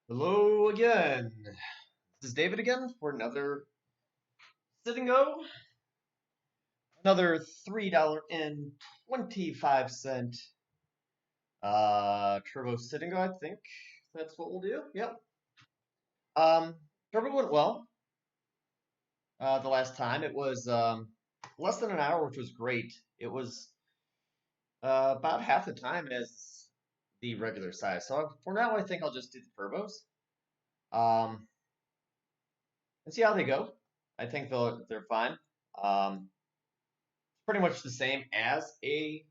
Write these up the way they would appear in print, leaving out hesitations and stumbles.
Hello again. This is David again for another sit and go. Another $3.25 turbo sit and go, I think that's what we'll do. Yep. Turbo went well the last time. It was less than an hour, which was great. It was about half the time as the regular size. So for now, I think I'll just do the turbos and see how they go. I think they're fine. Pretty much the same as a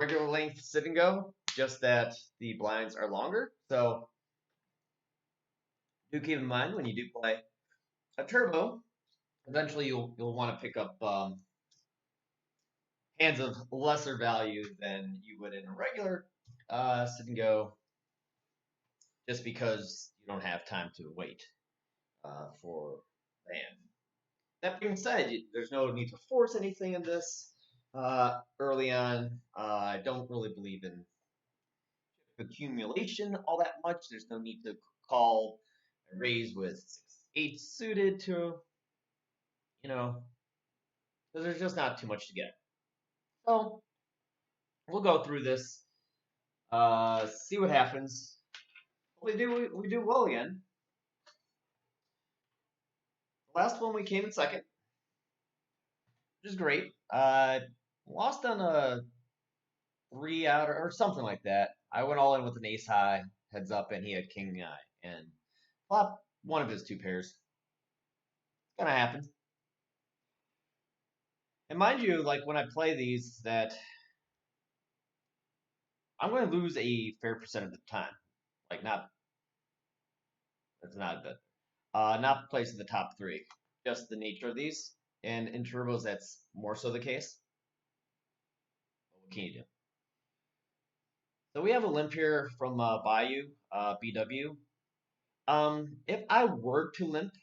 regular length sit and go, just that the blinds are longer. So do keep in mind when you do play a turbo, eventually you'll want to pick up hands of lesser value than you would in a regular sit and go, just because you don't have time to wait for land. That being said, there's no need to force anything in this early on. I don't really believe in accumulation all that much. There's no need to call a raise with 6/8 suited to, you know, because there's just not too much to get. So we'll go through this, see what happens. We do well again. The last one we came in second, which is great. Lost on a 3 out or something like that. I went all in with an ace high, heads up, and he had king high and flopped one of his two pairs. It's gonna happen. And mind you, like when I play these, that I'm going to lose a fair percent of the time. Like not, that's not good. Not placing the top three. Just the nature of these. And in turbos, that's more so the case. What can you do? So we have a limp here from Bayou, BW. If I were to limp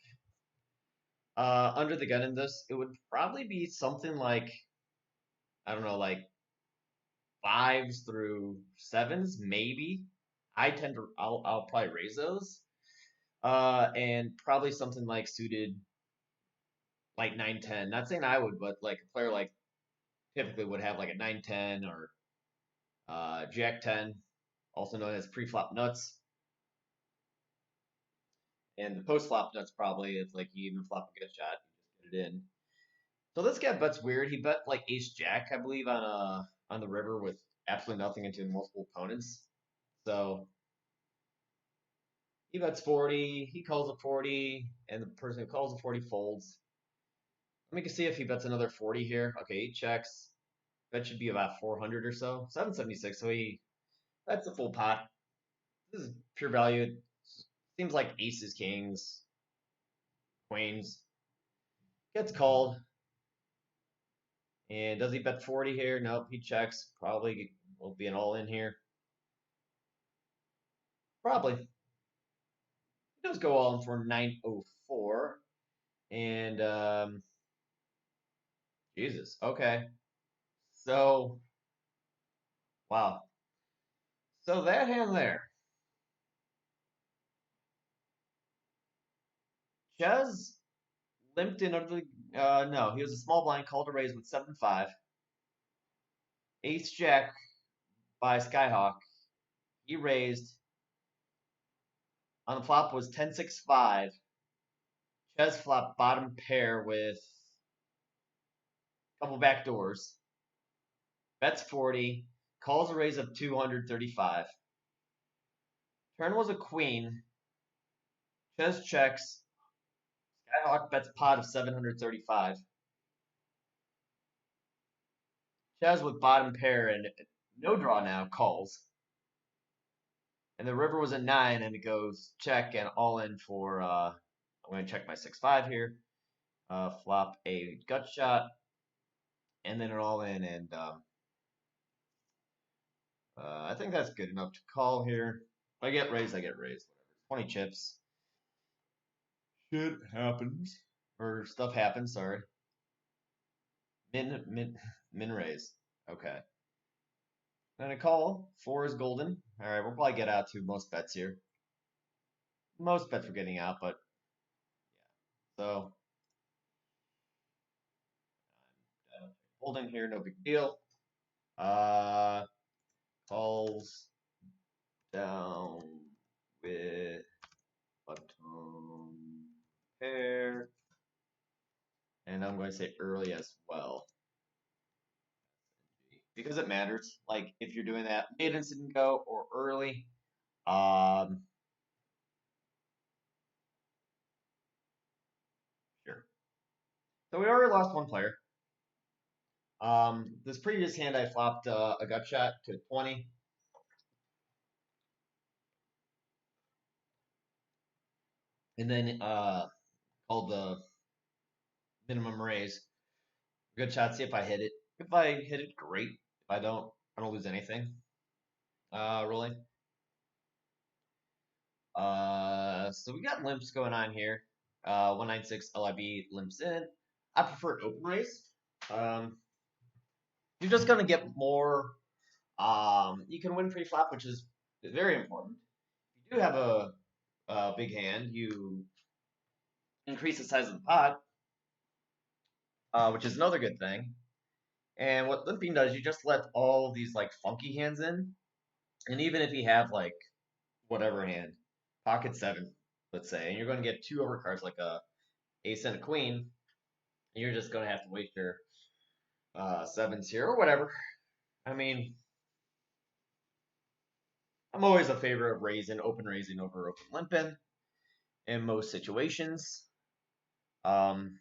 under the gun in this, it would probably be something like, I don't know, like fives through sevens, maybe. I'll probably raise those. And probably something like suited like 9/10. Not saying I would, but like a player like typically would have like a 9/10 or Jack 10, also known as pre-flop nuts. And the post-flop nuts probably it's like you even flop a good shot, you just get it in. So this guy bets weird. He bet like Ace Jack, I believe, on the river with absolutely nothing into multiple opponents. So he bets 40, he calls a 40, and the person who calls a 40 folds. Let me see if he bets another 40 here. Okay, he checks. That should be about 400 or so. 776, so that's a full pot. This is pure value. It seems like aces, kings, queens. Gets called. And does he bet 40 here? Nope, he checks. Probably will be an all-in here. Probably. He does go all in for 904. And Jesus. Okay. So wow. So that hand there. Ches limped in under the no, he was a small blind, called to raise with 7-5. Ace Jack by Skyhawk. He raised on the flop was 10-6-5. Ches flop bottom pair with a couple back doors. Bets 40. Calls a raise of 235. Turn was a queen. Ches checks. Skyhawk bets pot of 735. Ches with bottom pair and no draw now calls. And the river was a 9 and it goes check and all in for I'm going to check my 6-5 here. Flop a gut shot and then an all in and I think that's good enough to call here. If I get raised, I get raised. Whatever. 20 chips. Shit happens. Or stuff happens, sorry. Min raise. Okay. Then a call. 4 is golden. Alright, we'll probably get out to most bets here. most bets were getting out, but yeah. So holding here, no big deal. Calls down with button pair, and I'm going to say early as well because it matters. Like if you're doing that late instant go or early, um, sure. So we already lost one player. This previous hand I flopped a gut shot to 20, and then called the minimum raise. Good shot. See if I hit it. If I hit it, great. If I don't lose anything. Rolling. So we got limps going on here. 196 LIB limps in. I prefer open raise. Um, you're just gonna get more. You can win pre-flop, which is very important. If you do have a big hand, you increase the size of the pot, which is another good thing. And what limping does, you just let all these like funky hands in, and even if you have like whatever hand, pocket seven, let's say, and you're going to get two overcards like a ace and a queen, you're just going to have to waste your sevens here or whatever. I mean, I'm always a favor of open raising over open limping in most situations. Um,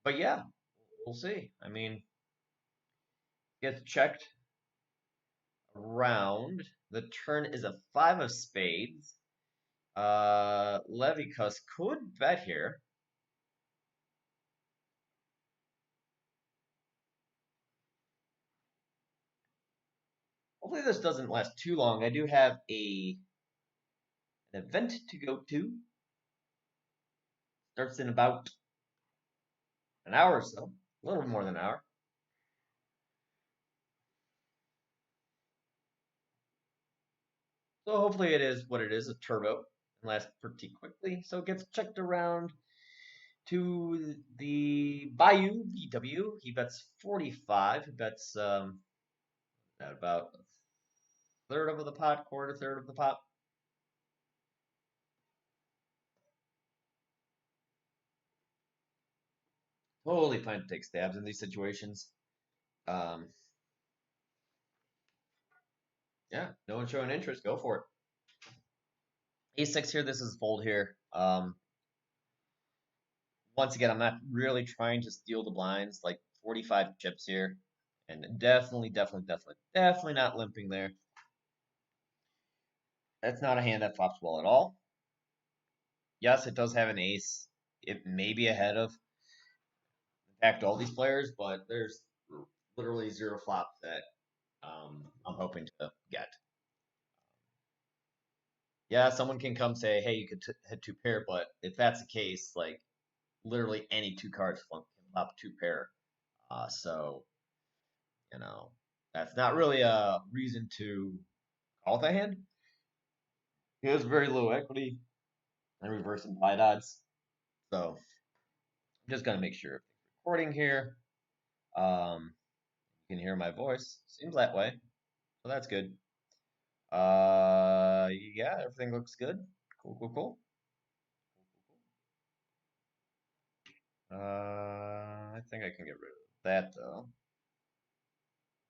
but yeah, we'll see. I mean, gets checked around. The turn is a five of spades. Levikus could bet here. Hopefully this doesn't last too long. I do have an event to go to. Starts in about an hour or so, a little more than an hour. So hopefully it is what it is, a turbo, and lasts pretty quickly. So it gets checked around to the Bayou VW. He bets 45. He bets at about a third of the pot, quarter third of the pot. Totally fine to take stabs in these situations. Um, yeah, no one showing interest. Go for it. A6 here. This is fold here. Once again, I'm not really trying to steal the blinds. Like 45 chips here, and definitely not limping there. That's not a hand that flops well at all. Yes, it does have an ace. It may be ahead of, in fact, all these players, but there's literally zero flops that I'm hoping to get. Yeah, someone can come say, "Hey, you could hit two pair," but if that's the case, like literally any two cards can flop two pair. So you know that's not really a reason to call that hand. He has very low equity and reverse implied odds. So I'm just gonna make sure recording here. You can hear my voice. Seems that way. So that's good. Yeah, everything looks good. Cool. I think I can get rid of that though.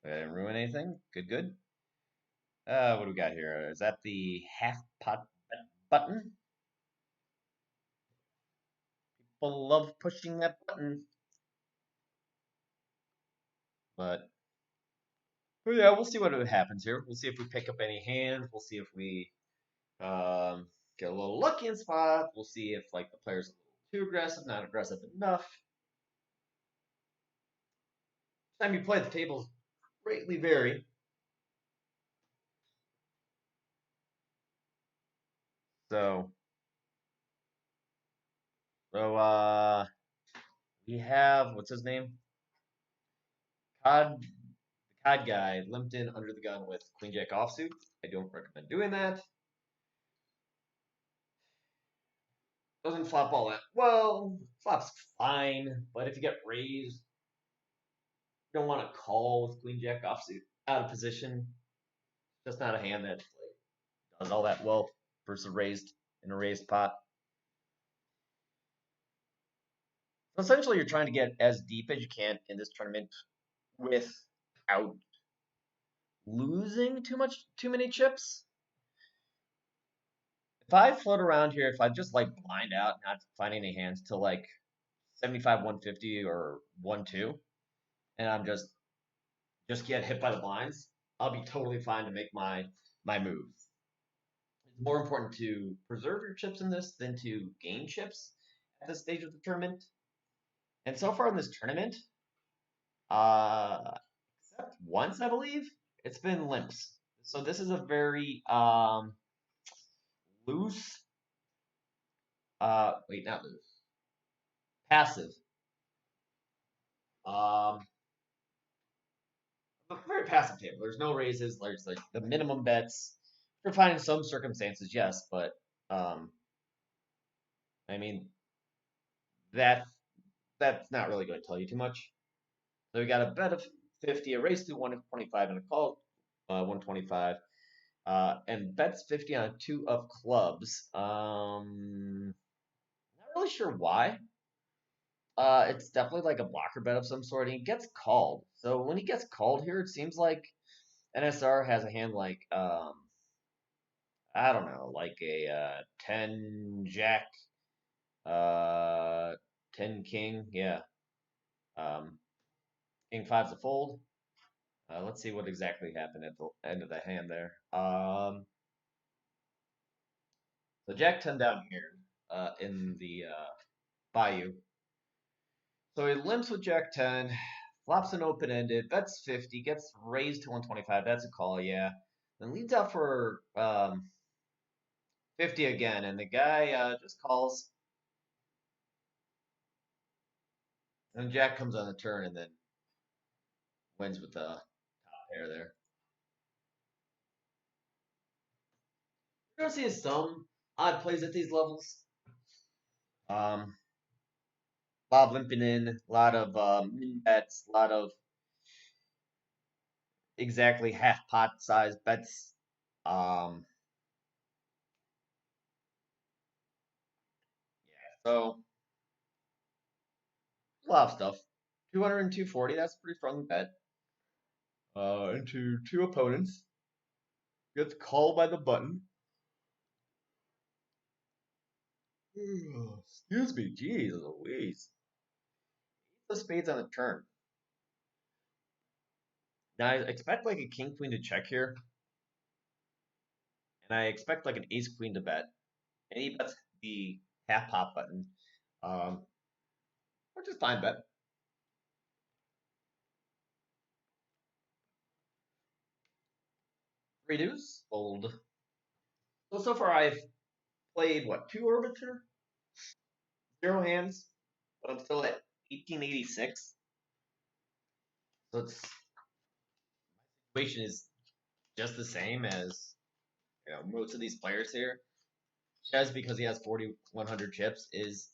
I didn't ruin anything. Good. What do we got here? Is that the half pot button? People love pushing that button. But yeah, we'll see what happens here. We'll see if we pick up any hands. We'll see if we get a little lucky in spot. We'll see if like the player's a little too aggressive, not aggressive enough. Time you play, the tables greatly vary. So, so we have what's his name? The COD guy limped in under the gun with Queen Jack offsuit. I don't recommend doing that. Doesn't flop all that well. Flops fine, but if you get raised, you don't want to call with queen jack offsuit out of position. Just not a hand that does all that well versus raised in a raised pot. So essentially, you're trying to get as deep as you can in this tournament without losing too many chips. If I float around here, if I just like blind out, not finding any hands till like 75, 150 or 1-2, and I'm just get hit by the blinds, I'll be totally fine to make my move. It's more important to preserve your chips in this than to gain chips at this stage of the tournament. And so far in this tournament, except once I believe, it's been limps. So this is a very loose, wait, not loose, passive, um, a very passive table. There's no raises. There's like the minimum bets. You're finding some circumstances, yes, but um, I mean that that's not really going to tell you too much. So we got a bet of 50, a raise to 125, and a call 125, and bets 50 on a two of clubs. Not really sure why. It's definitely like a blocker bet of some sort, and he gets called. So when he gets called here, it seems like NSR has a hand like I don't know, like a 10 jack, uh 10 king, yeah. Um, king five's a fold. Let's see what exactly happened at the end of the hand there. So Jack 10 down here in the Bayou. So he limps with Jack 10, flops an open ended, bets 50, gets raised to 125. That's a call, yeah. Then leads out for 50 again, and the guy just calls. And Jack comes on the turn and then wins with the top pair there. You're going to see some odd plays at these levels. Um, Bob limping in, a lot of min bets, a lot of exactly half pot size bets. So a lot of stuff. 200 and 240, that's a pretty strong bet. Into two opponents. Gets called by the button. Excuse me, jeez Louise. The spades on the turn. Now I expect like a king queen to check here, and I expect like an ace queen to bet, and he bets the half pot button, which is fine bet. Three deuce, fold. So far I've played what, two orbits here, zero hands, but I'm still at 1886. So it's situation is just the same as most of these players here. Chez, because he has 4,100 chips, is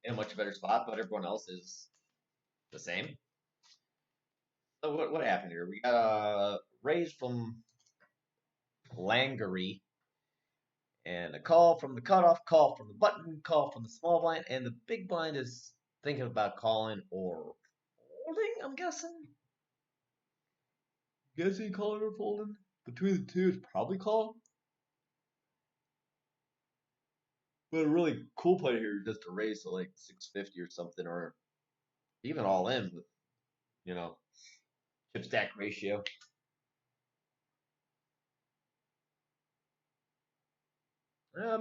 in a much better spot, but everyone else is the same. So what happened here? We got a raise from Langery, and a call from the cutoff, call from the button, call from the small blind, and the big blind is thinking about calling or folding, I'm guessing. Guessing calling or folding? Between the two, it's probably call. But a really cool play here just to raise to like 650 or something, or even all in with, you know, chip stack ratio.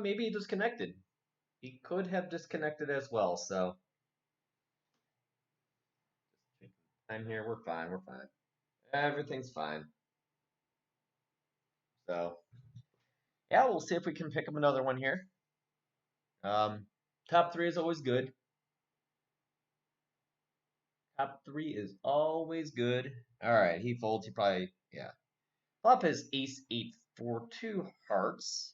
Maybe he disconnected. He could have disconnected as well, so I'm here. We're fine. We're fine. Everything's fine. So yeah, we'll see if we can pick up another one here. Um, top three is always good. Top three is always good. All right, he folds. He probably, yeah. Flop is ace eight for two hearts.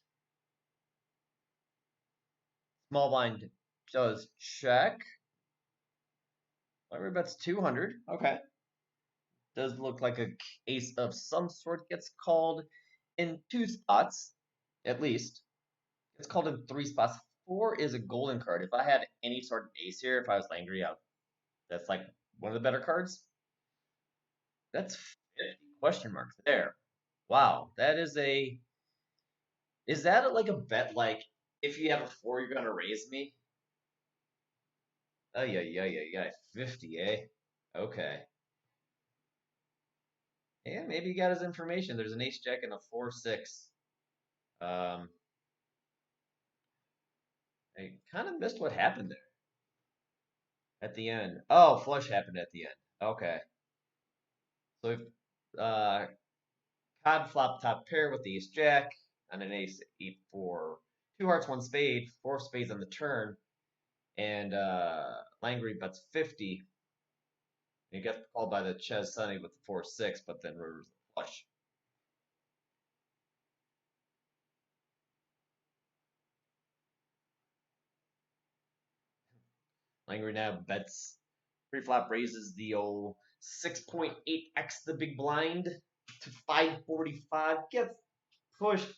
Small blind does check. Library bets 200. Okay. Does look like a ace of some sort gets called in 2 spots, at least. It's called in 3 spots. 4 is a golden card. If I had any sort of ace here, if I was angry out, that's like one of the better cards. That's 50 question marks there. Wow, that is a. Is that like a bet? Like if you have a 4, you're gonna raise me? Oh yeah, 50, eh? Okay. Yeah, maybe he got his information. There's an ace jack and a 4-6. Um, I kind of missed what happened there at the end. Oh, flush happened at the end. Okay. So if cod flop top pair with the ace jack and an ace 8-4, 2 hearts, 1 spade, 4 spades on the turn, and Langery bets 50. He gets called by the Ches Sunny with the 4-6, but then rivers the flush. Langery now bets pre-flop, raises the old 6.8x the big blind to 545, gets pushed,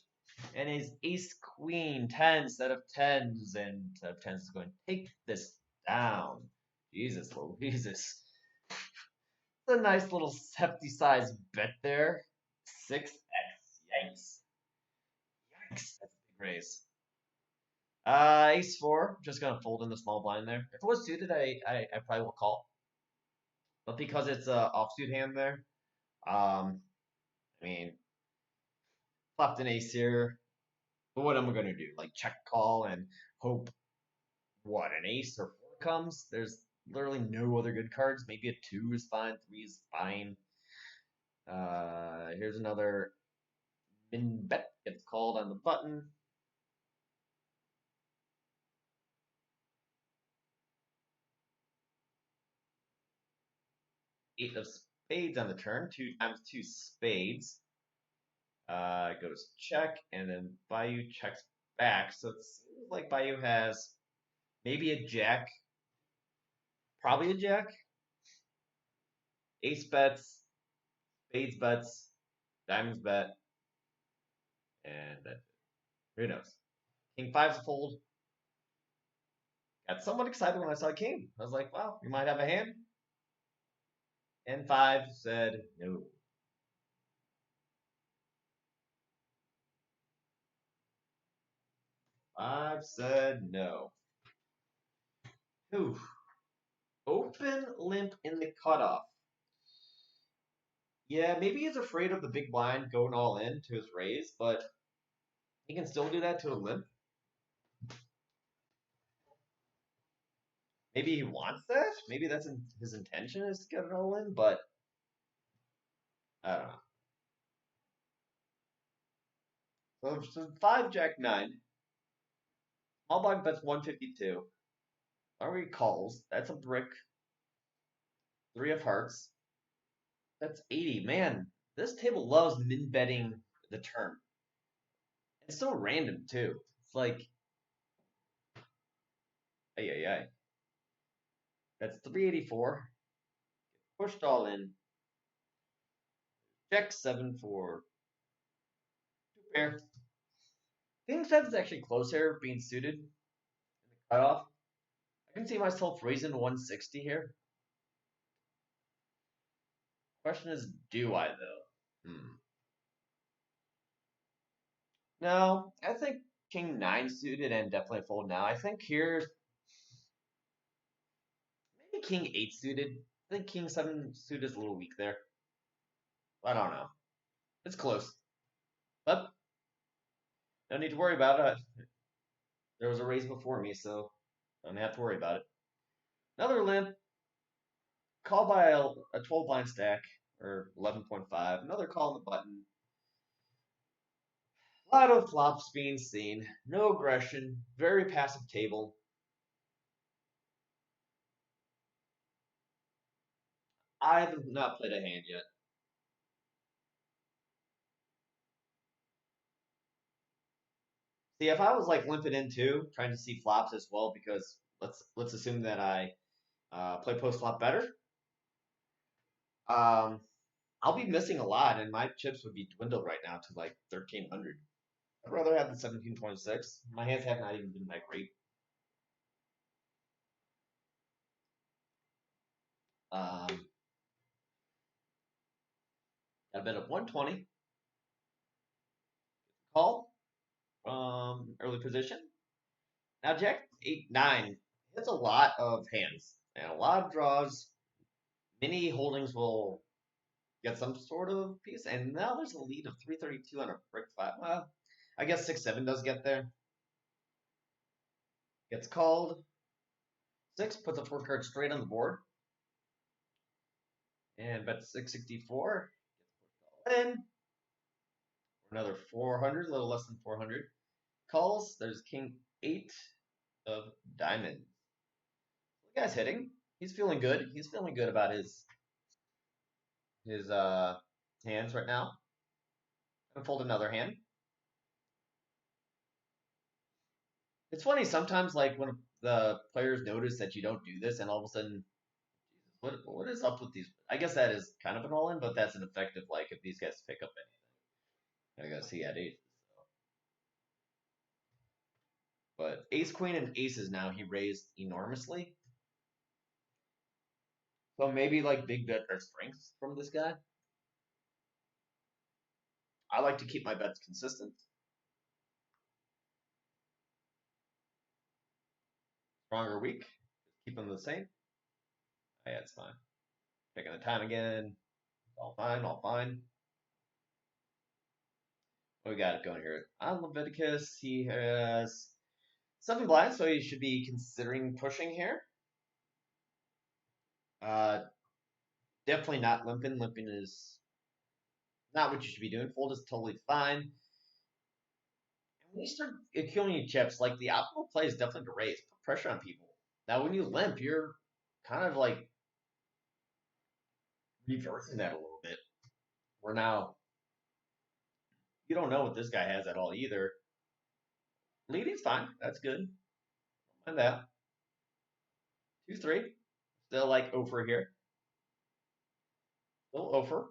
and his ace queen 10 instead of 10s, and instead of 10s is going to take this down. Jesus Louises. It's a nice little hefty size bet there. 6x. Yikes. Yikes. That's a big raise. Ace 4. Just gonna fold in the small blind there. If it was suited, I probably will call. But because it's a offsuit hand there, I mean, left an ace here. But what am I gonna do? Like check call and hope what an ace or 4 comes? There's literally no other good cards. Maybe a 2 is fine, 3 is fine. Here's another min bet gets called on the button. Eight of spades on the turn, 2 times 2 spades. Goes check, and then Bayou checks back. So it seems like Bayou has maybe a jack, probably a jack. Ace bets, spades bets, diamonds bet, and who knows? King 5's a fold. Got somewhat excited when I saw king. I was like, wow, you might have a hand. And 5 said no. 5 said no. Ooh. Open limp in the cutoff. Yeah, maybe he's afraid of the big blind going all in to his raise, but he can still do that to a limp. Maybe he wants that. Maybe that's his intention is to get it all in, but I don't know. So 5 jack 9. Small blind bets 152. Are calls? That's a brick. 3 of hearts. That's 80. Man, this table loves min betting the turn. It's so random too. It's like, ay. That's 384. Pushed all in. Check 7 for 2 pair. King 7 is actually close here, being suited in the cutoff. I can see myself raising 160 here. Question is, do I though? No, I think King 9 suited and definitely fold now. I think here, maybe King 8 suited. I think King 7 suited is a little weak there. I don't know. It's close. But no need to worry about it. There was a raise before me, so I don't have to worry about it. Another limp. Call by a 12 blind stack, or 11.5. Another call on the button. A lot of flops being seen. No aggression. Very passive table. I have not played a hand yet. See, if I was like limping in too, trying to see flops as well, because let's assume that I play post flop better. Um, I'll be missing a lot, and my chips would be dwindled right now to like 1,300. I'd rather have the 1726. My hands have not even been that great. Um, got a bet of 120. Call from early position. Now Jack 8-9 hits a lot of hands and a lot of draws. Many holdings will get some sort of piece, and now there's a lead of 332 on a brick flat. Well, I guess 6-7 does get there. Gets called. 6 puts a 4 card straight on the board. And bet 664. In. Another 400, a little less than 400. Calls. There's King 8 of diamonds. The guy's hitting. He's feeling good. He's feeling good about his hands right now. I'm gonna fold another hand. It's funny sometimes, like when the players notice that you don't do this, and all of a sudden, what is up with these? I guess that is kind of an all in, but that's an effective like if these guys pick up anything. I guess he had aces, but ace queen and aces now he raised enormously. So maybe like big bet or strengths from this guy. I like to keep my bets consistent. Strong or weak, just keep them the same. Yeah, it's fine. Taking the time again. All fine, all fine. What we got going here? On Leviticus, he has 7 blinds, so he should be considering pushing here. Uh, definitely not limping. Limping is not what you should be doing. Fold is totally fine. And when you start accumulating chips, like the optimal play is definitely to raise, put pressure on people. Now, when you limp, you're kind of like reversing that a little bit. Where now you don't know what this guy has at all either. Leading's fine. That's good. And that 2-3. Still like over here. Still over.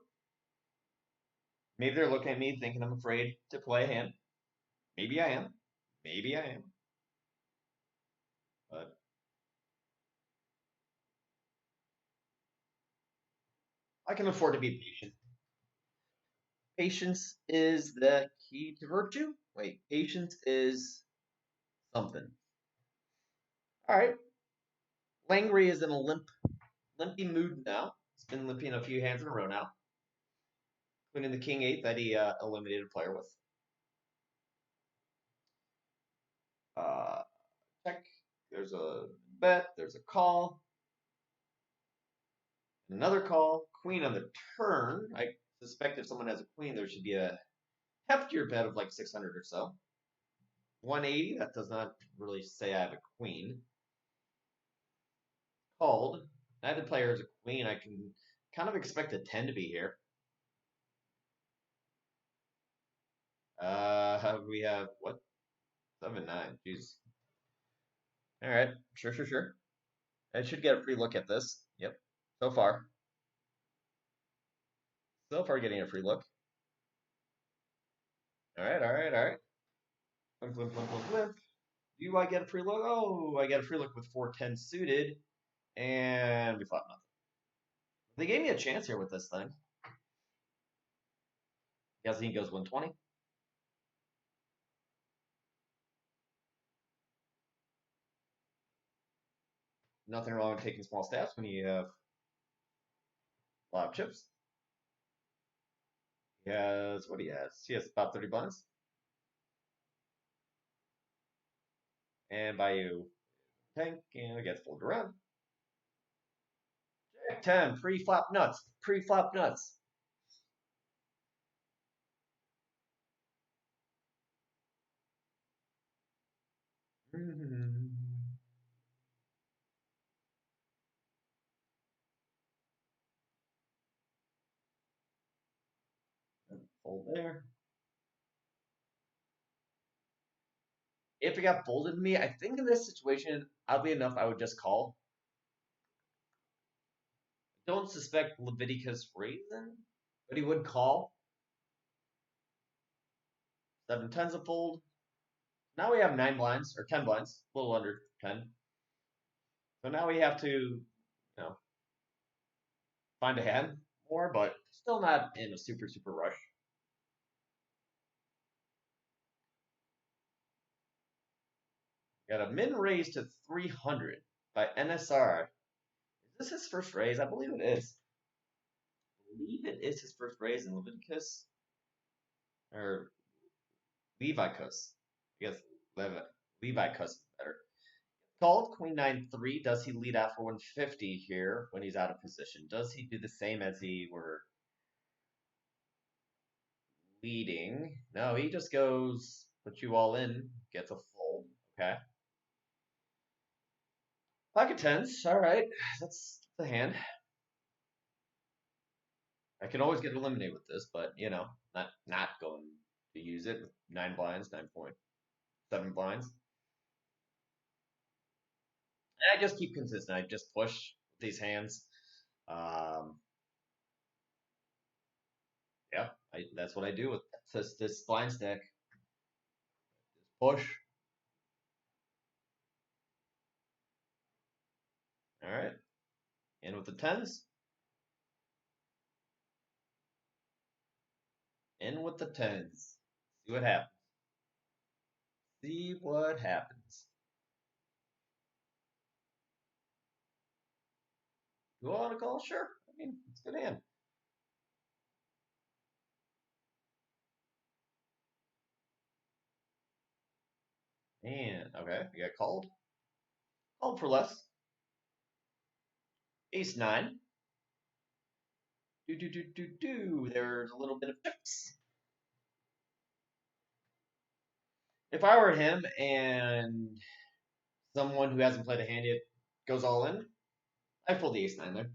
Maybe they're looking at me thinking I'm afraid to play a hand. Maybe I am. Maybe I am. But I can afford to be patient. Patience is the key to virtue. Wait, patience is something. All right. Langley is in a limpy mood now. He's been limping a few hands in a row now, including the king 8 that he eliminated a player with. Check. There's a bet. There's a call. Another call. Queen on the turn. I suspect if someone has a queen, there should be a heftier bet of like 600 or so. 180. That does not really say I have a queen. Called. Neither player has a queen. I can kind of expect a 10 to be here. We have what? 7-9. Jeez. All right. Sure. I should get a free look at this. Yep. So far. So far, getting a free look. All right. Flip. Do I get a free look? Oh, I get a free look with 4-10 suited, and we flop nothing. They gave me a chance here with this thing. Yazin goes 120. Nothing wrong with taking small stabs when you have a lot of chips. He has, what he has? He has about 30 blinds. And Bayou tank, and it gets folded around. Jack 10, pre-flop nuts. Pre-flop nuts. Fold there. If it got folded to me, I think in this situation, oddly enough, I would just call. Don't suspect Leviticus raising, but he would call. 7 10's a fold. Now we have 9 blinds, or 10 blinds, a little under 10. So now we have to, find a hand more, but still not in a super, super rush. Got a min raise to 300 by NSR. Is this his first raise? I believe it is. I believe it is his first raise in Leviticus. Or Leviticus. I guess Leviticus is better. Called Queen 9-3. Does he lead after 150 here when he's out of position? Does he do the same as he were leading? No, he just goes, put you all in, gets a fold. Okay. Pocket tens. All right. That's the hand. I can always get eliminated with this, but not going to use it with 9 blinds, 9.7 blinds. And I just keep consistent. I just push with these hands. Yeah, that's what I do with this blind stack. Just push. All right. In with the tens. In with the tens. See what happens. See what happens. You want to call? Sure. I mean, it's a good hand. And okay, you got called. Called for less. Ace 9. Do. There's a little bit of chips. If I were him and someone who hasn't played a hand yet goes all in, I pull the ace 9 there.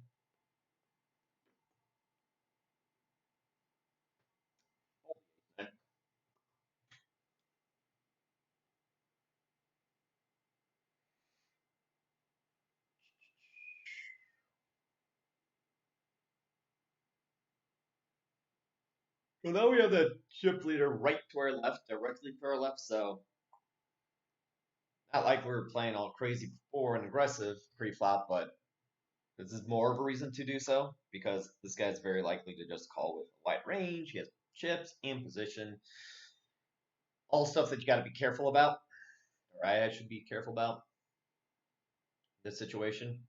Well, now we have the chip leader right to our left, directly to our left, so not like we're playing all crazy before and aggressive pre-flop, but this is more of a reason to do so because this guy's very likely to just call with a wide range. He has chips and position, all stuff that you got to be careful about. Or I should be careful about this situation.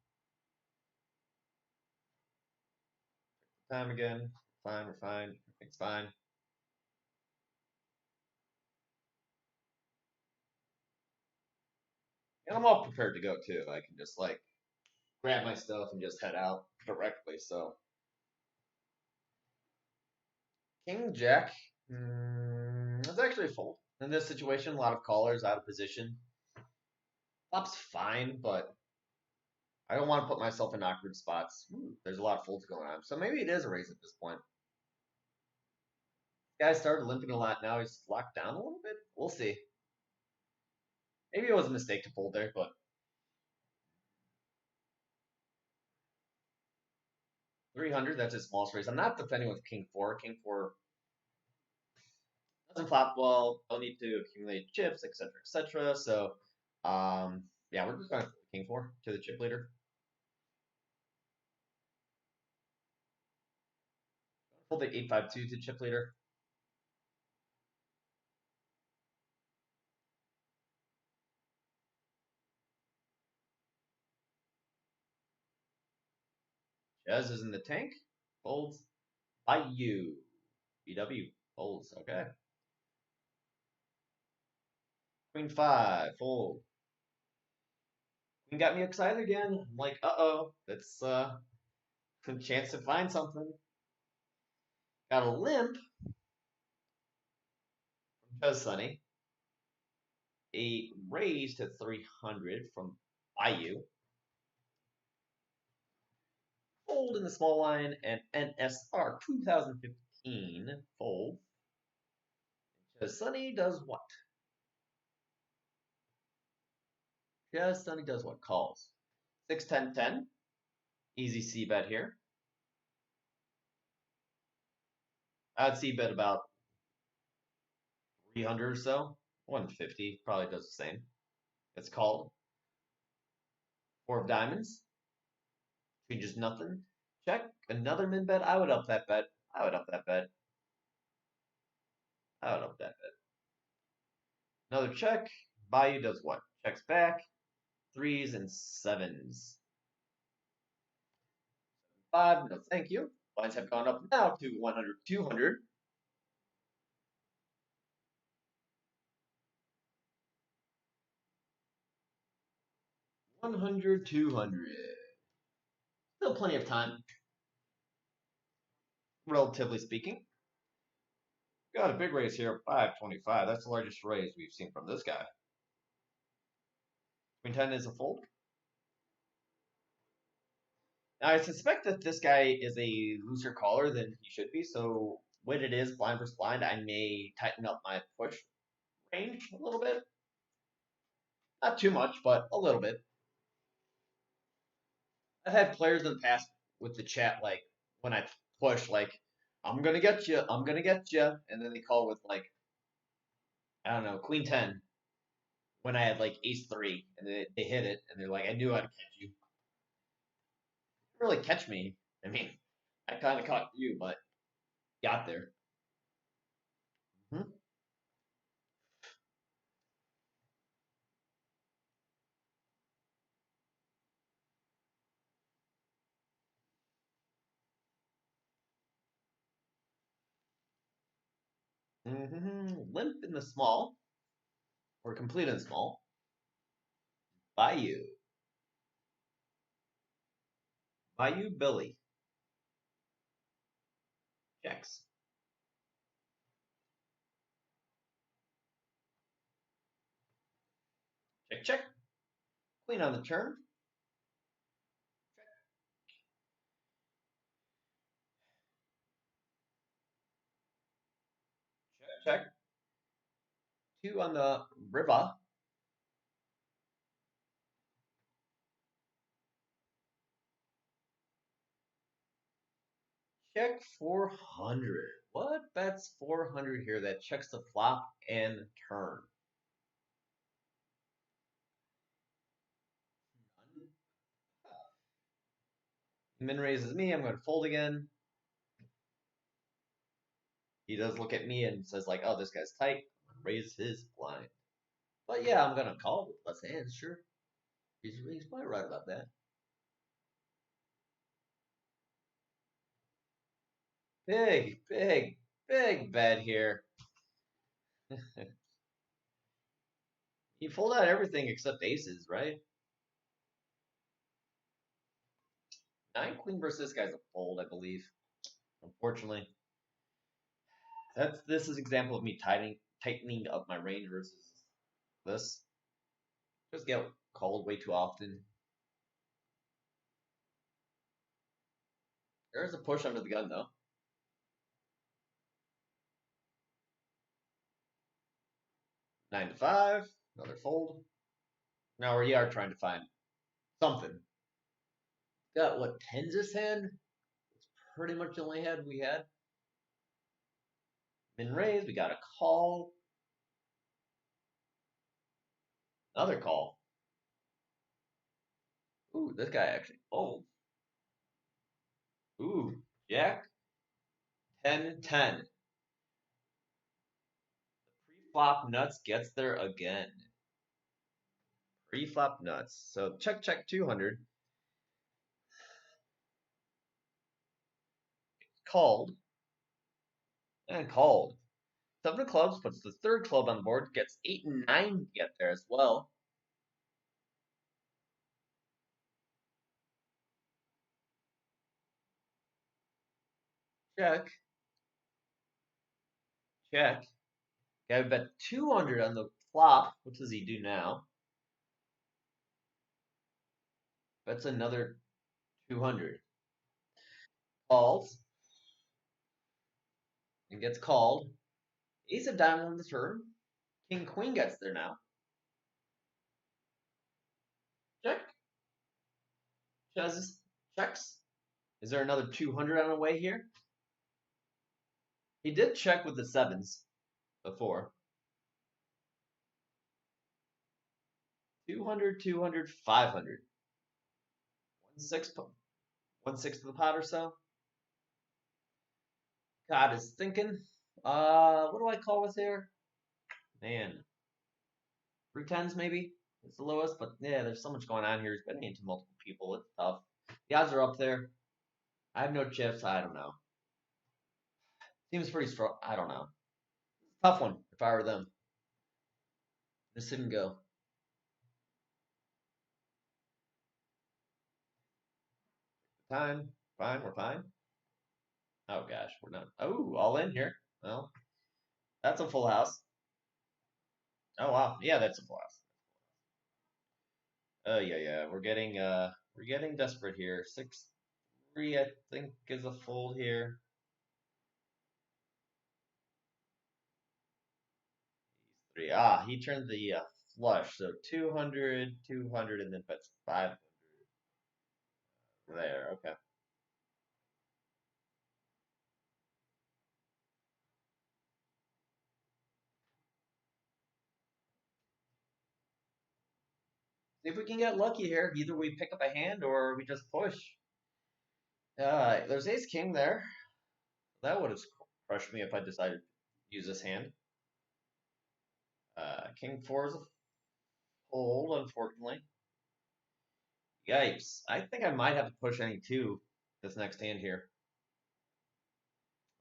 Time again. Fine, we're fine. Everything's fine. And I'm all prepared to go too. I can just like grab my stuff and just head out directly. So King Jack. It's actually a fold in this situation. A lot of callers out of position. Flop's fine, but I don't want to put myself in awkward spots. There's a lot of folds going on, so maybe it is a raise at this point. Guy started limping a lot. Now he's locked down a little bit. We'll see. Maybe it was a mistake to fold there, but 300. That's his smallest raise. I'm not defending with King 4. King 4 doesn't flop well. Don't need to accumulate chips, etc., etc. So, yeah, we're just going to King 4 to the chip leader. Fold the 8-5-2 to chip leader. Jazz is in the tank. Folds by you. BW. Folds. Okay. Queen 5. Fold. Queen got me excited again. I'm like, uh-oh. That's a chance to find something. Got a limp from Chuz Sunny. A raise to 300 from Bayou. Fold in the small line and NSR 2015. Fold. Chuz Sunny does what? Yes, then he does what? Calls. 6, 10, 10. Easy C bet here. I'd C bet about 300 or so. 150 probably does the same. It's called. 4 of diamonds. Changes nothing. Check. Another min bet. I would up that bet. I would up that bet. I would up that bet. Another check. Bayou does what? Checks back. 3s and 7s. 5. No, thank you. Lines have gone up now to 100, 200. 100, 200. Still plenty of time, relatively speaking. Got a big raise here, 525. That's the largest raise we've seen from this guy. Queen 10 is a fold. Now, I suspect that this guy is a looser caller than he should be, so when it is blind versus blind, I may tighten up my push range a little bit. Not too much, but a little bit. I've had players in the past with the chat, like, when I push, like, I'm gonna get you, I'm gonna get you, and then they call with, like, I don't know, Queen 10, when I had, like, Ace 3, and they hit it, and they're like, I knew I'd catch you. Really catch me. I mean, I kind of caught you, but got there. Mm-hmm. Mm-hmm. Limp in the small, or complete in the small. Bayou. Bayou Billy. Checks. Check, check. Queen on the turn. Check, check. 2 on the river. Check 400. What bets 400 here that checks the flop and turn? Min raises me. I'm going to fold again. He does look at me and says, like, oh, this guy's tight. Raise his blind. But yeah, I'm going to call with less hands, sure. He's probably right about that. Big, big, big bet here. He folded out everything except aces, right? 9 queen versus this guy's a fold, I believe. Unfortunately. This is an example of me tightening up my range versus this. Just get called way too often. There's a push under the gun though. 9 to 5, another fold. Now we are trying to find something. Got what, tens this hand? It's pretty much the only hand we had. Min raise, we got a call. Another call. Ooh, this guy actually. Oh. Ooh, Jack. 10, 10. The pre-flop nuts gets there again. Pre-flop nuts. So check, check 200. Called. And called. 7 of clubs puts the third club on the board. Gets 8 and 9 to get there as well. Check. Check. Got to bet 200 on the flop. What does he do now? Bets another 200. Calls. And gets called. Ace of diamond on the turn. King queen gets there now. checks. Is there another 200 on the way here? He did check with the sevens before. 200, 200, 500. 1/6, 1/6 of the pot or so. God is thinking. What do I call with here? Man, 3 tens maybe. It's the lowest, but yeah, there's so much going on here. He's betting into multiple people. It's tough. The odds are up there. I have no chips. I don't know. Seems pretty strong. I don't know. Tough one if I were them. This didn't go. Time. Fine. We're fine. Oh gosh, we're not. Oh, all in here. Well, that's a full house. Oh wow, yeah, that's a full house. Oh yeah. We're getting desperate here. 6-3, I think, is a fold here. Three. Ah, he turned the flush. So 200, 200, and then puts 500 there. Okay. See if we can get lucky here. Either we pick up a hand or we just push. There's ace king there. That would have crushed me if I decided to use this hand. King four is a fold, unfortunately. Yikes. I think I might have to push any two this next hand here.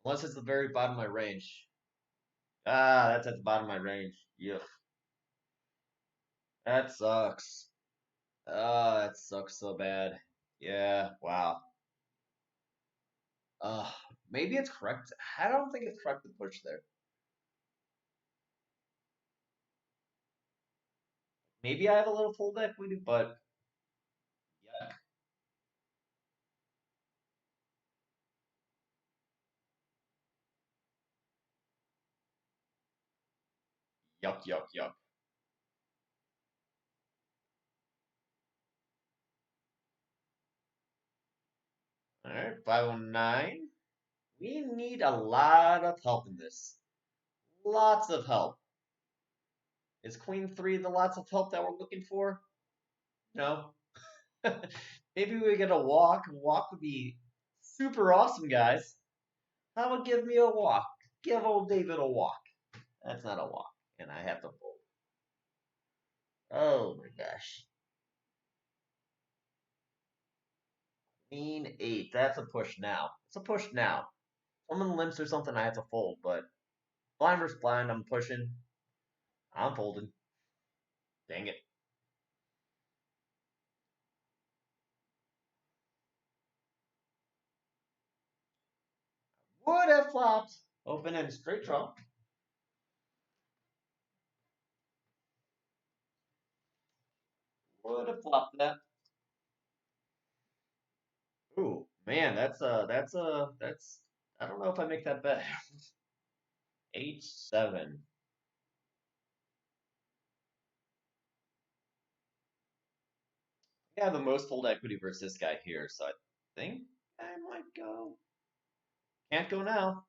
Unless it's the very bottom of my range. Ah, that's at the bottom of my range. Yuck. That sucks. Ah, that sucks so bad. Yeah, wow. Uh, maybe it's correct. I don't think it's correct to push there. Maybe I have a little full equity, but yuck, yuck, yuck. All right, 509. We need a lot of help in this. Lots of help. Is Queen 3 the lots of help that we're looking for? No. Maybe we get a walk. A walk would be super awesome, guys. How about give me a walk? Give old David a walk. That's not a walk, and I have to fold. Oh my gosh. Queen 8. That's a push now. It's a push now. Someone limps or something, I have to fold, but blind versus blind, I'm pushing. I'm folding. Dang it. Would have flopped. Open and straight draw. Would have flopped that. Ooh, man, that's I don't know if I make that bet. 8-7. I have the most fold equity versus this guy here, so I think I might go. Can't go now.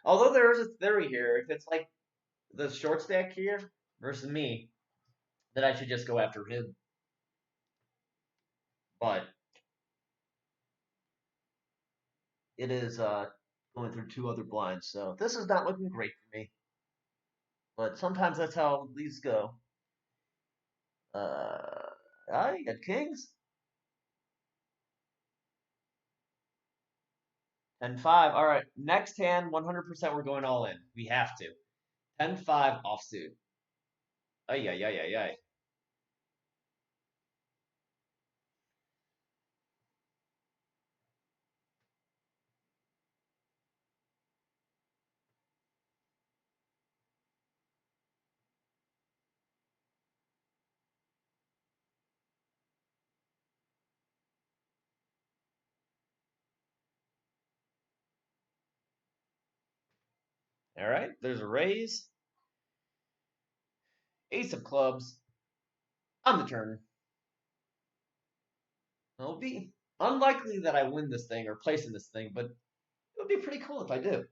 Although there is a theory here, if it's like the short stack here versus me, that I should just go after him. But it is going through two other blinds, so this is not looking great for me. But sometimes that's how these go. You got kings. 10-5. All right, next hand, 100% we're going all in. We have to. 10-5 offsuit. Ay, ay, ay, ay, ay. All right, there's a raise. Ace of clubs. On the turn. It'll be unlikely that I win this thing or place in this thing, but it would be pretty cool if I do.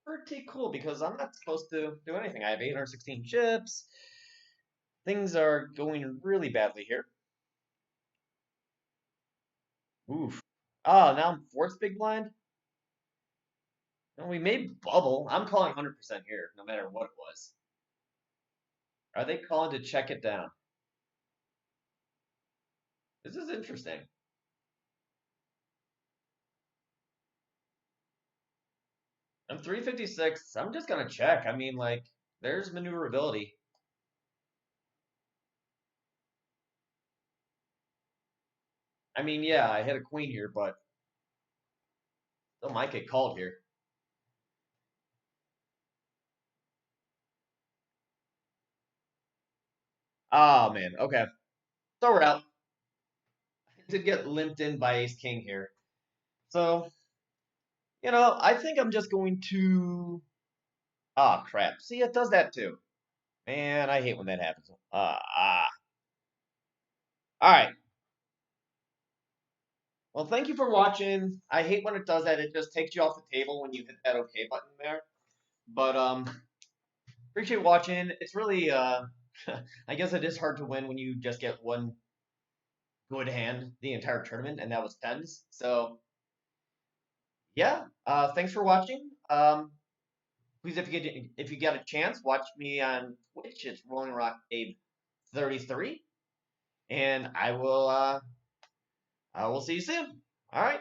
Pretty cool because I'm not supposed to do anything. I have 816 chips. Things are going really badly here. Oof. Oh, now I'm fourth big blind. And we made bubble. I'm calling 100% here, no matter what it was. Are they calling to check it down? This is interesting. I'm 356. I'm just gonna check. I mean, like, there's maneuverability. I mean, yeah, I hit a queen here, but still might get called here. Oh man, okay. So we're out. I did get limped in by ace king here. So, I think I'm just going to. Ah, crap. See, it does that too. Man, I hate when that happens. All right. Well, thank you for watching. I hate when it does that. It just takes you off the table when you hit that OK button there. But appreciate watching. It's really I guess it is hard to win when you just get one good hand the entire tournament, and that was tens. So yeah, thanks for watching. Please, if you get a chance, watch me on Twitch. It's Rolling Rock Abe 33, and I will see you soon. All right.